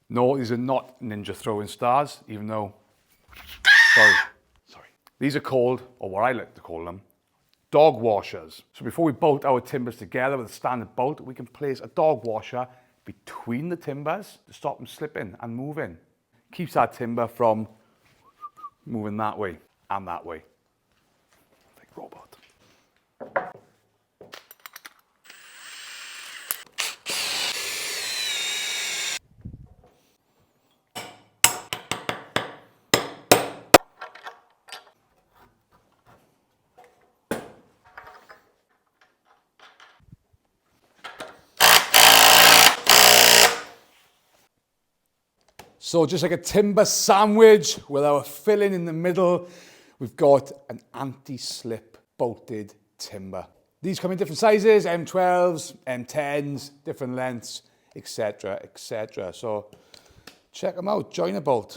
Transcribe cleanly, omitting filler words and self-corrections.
No, these are not Ninja throwing stars, even though, sorry. These are called, or what I like to call them, dog washers. So before we bolt our timbers together with a standard bolt, we can place a dog washer between the timbers to stop them slipping and moving. Keeps our timber from moving that way and that way. Like a robot. So just like a timber sandwich with our filling in the middle, we've got an anti-slip bolted timber. These come in different sizes, M12s, M10s, different lengths, etc., etc. So check them out, Joiner Bolt.